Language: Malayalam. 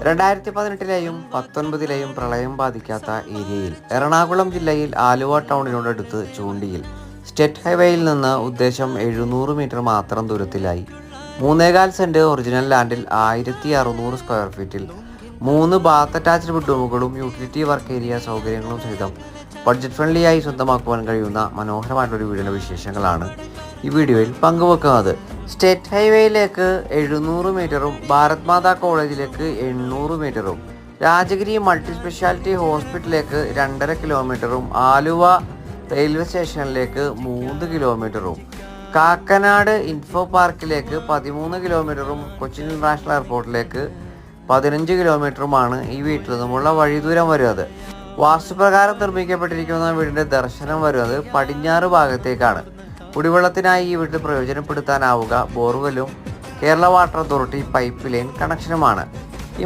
2018-ലെയും 2019-ലെയും പ്രളയം ബാധിക്കാത്ത ഏരിയയിൽ എറണാകുളം ജില്ലയിൽ ആലുവ ടൗണിനോടടുത്ത് ചൂണ്ടിയിൽ സ്റ്റേറ്റ് ഹൈവേയിൽ നിന്ന് ഉദ്ദേശം 700 മീറ്റർ മാത്രം ദൂരത്തിലായി 3.4 സെന്റ് ഒറിജിനൽ ലാൻഡിൽ 1600 സ്ക്വയർ ഫീറ്റിൽ 3 ബാത്ത് അറ്റാച്ച്ഡ് ബെഡ്റൂമുകളും യൂട്ടിലിറ്റി വർക്ക് ഏരിയ സൗകര്യങ്ങളും സഹിതം ബഡ്ജറ്റ് ഫ്രണ്ട്ലി ആയി സ്വന്തമാക്കുവാൻ കഴിയുന്ന മനോഹരമായിട്ടൊരു വീടിൻ്റെ വിശേഷങ്ങളാണ് ഈ വീഡിയോയിൽ പങ്കുവെക്കുന്നത്. സ്റ്റേറ്റ് ഹൈവേയിലേക്ക് 700 മീറ്ററും ഭാരത് മാതാ കോളേജിലേക്ക് 800 മീറ്ററും രാജഗിരി മൾട്ടി സ്പെഷ്യാലിറ്റി ഹോസ്പിറ്റലിലേക്ക് 2.5 കിലോമീറ്ററും ആലുവ റെയിൽവേ സ്റ്റേഷനിലേക്ക് 3 കിലോമീറ്ററും കാക്കനാട് ഇൻഫോ പാർക്കിലേക്ക് 13 കിലോമീറ്ററും കൊച്ചിൻ ഇന്റർനാഷണൽ എയർപോർട്ടിലേക്ക് 15 കിലോമീറ്ററുമാണ് ഈ വീട്ടിൽ നിന്നുമുള്ള വഴിദൂരം വരുന്നത്. വാസ്തുപ്രകാരം നിർമ്മിക്കപ്പെട്ടിരിക്കുന്ന വീടിൻ്റെ ദർശനം വരുന്നത് പടിഞ്ഞാറ് ഭാഗത്തേക്കാണ്. കുടിവെള്ളത്തിനായി ഈ വീട്ടിൽ പ്രയോജനപ്പെടുത്താനാവുക ബോർവെല്ലും Kerala water authority pipe line കണക്ഷനുമാണ്. ഈ